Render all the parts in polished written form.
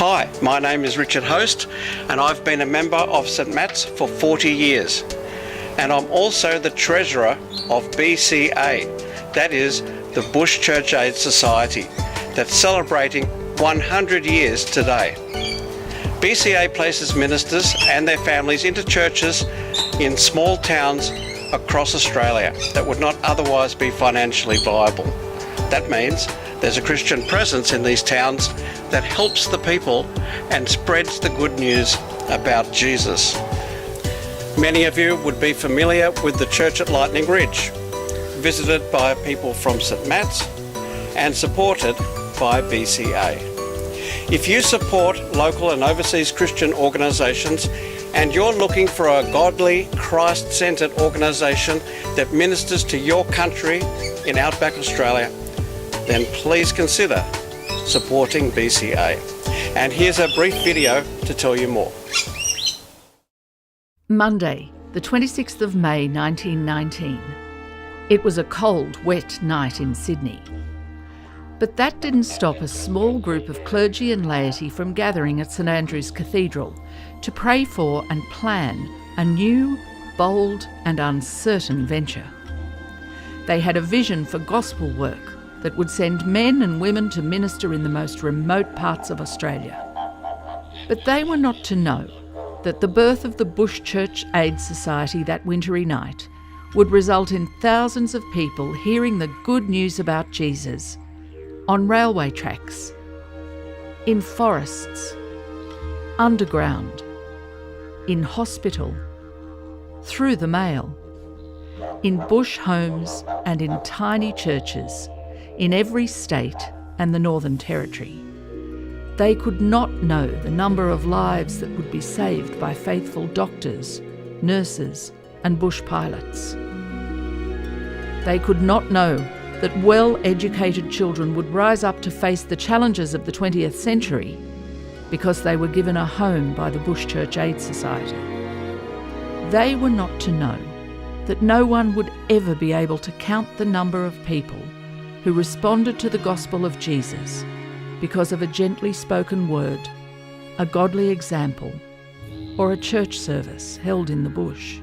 Hi, my name is Richard Host and I've been a member of St Matt's for 40 years. And I'm also the treasurer of BCA, that is the Bush Church Aid Society, that's celebrating 100 years today. BCA places ministers and their families into churches in small towns across Australia that would not otherwise be financially viable. That means there's a Christian presence in these towns that helps the people and spreads the good news about Jesus. Many of you would be familiar with the church at Lightning Ridge, visited by people from St Matt's and supported by BCA. If you support local and overseas Christian organisations and you're looking for a godly, Christ-centred organisation that ministers to your country in outback Australia, then please consider supporting BCA. And here's a brief video to tell you more. Monday, the 26th of May 1919. It was a cold, wet night in Sydney. But that didn't stop a small group of clergy and laity from gathering at St Andrew's Cathedral to pray for and plan a new, bold and uncertain venture. They had a vision for gospel work that would send men and women to minister in the most remote parts of Australia. But they were not to know that the birth of the Bush Church Aid Society that wintry night would result in thousands of people hearing the good news about Jesus on railway tracks, in forests, underground, in hospital, through the mail, in bush homes and in tiny churches in every state and the Northern Territory. They could not know the number of lives that would be saved by faithful doctors, nurses and bush pilots. They could not know that well-educated children would rise up to face the challenges of the 20th century because they were given a home by the Bush Church Aid Society. They were not to know that no one would ever be able to count the number of people who responded to the gospel of Jesus because of a gently spoken word, a godly example, or a church service held in the bush.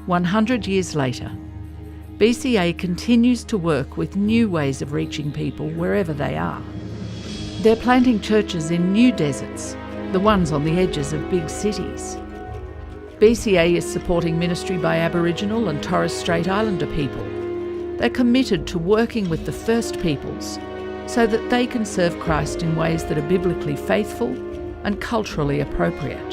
100 years later, BCA continues to work with new ways of reaching people wherever they are. They're planting churches in new deserts, the ones on the edges of big cities. BCA is supporting ministry by Aboriginal and Torres Strait Islander people. They're committed to working with the First Peoples so that they can serve Christ in ways that are biblically faithful and culturally appropriate.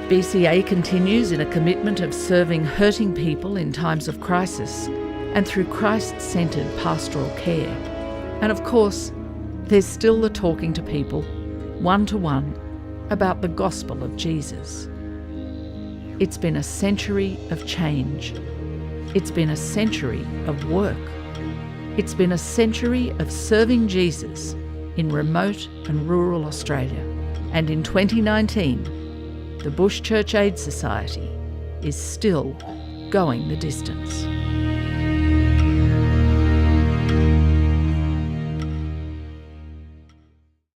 BCA continues in a commitment of serving hurting people in times of crisis and through Christ-centred pastoral care. And of course, there's still the talking to people, one-to-one, about the gospel of Jesus. It's been a century of change. It's been a century of work. It's been a century of serving Jesus in remote and rural Australia. And in 2019, the Bush Church Aid Society is still going the distance.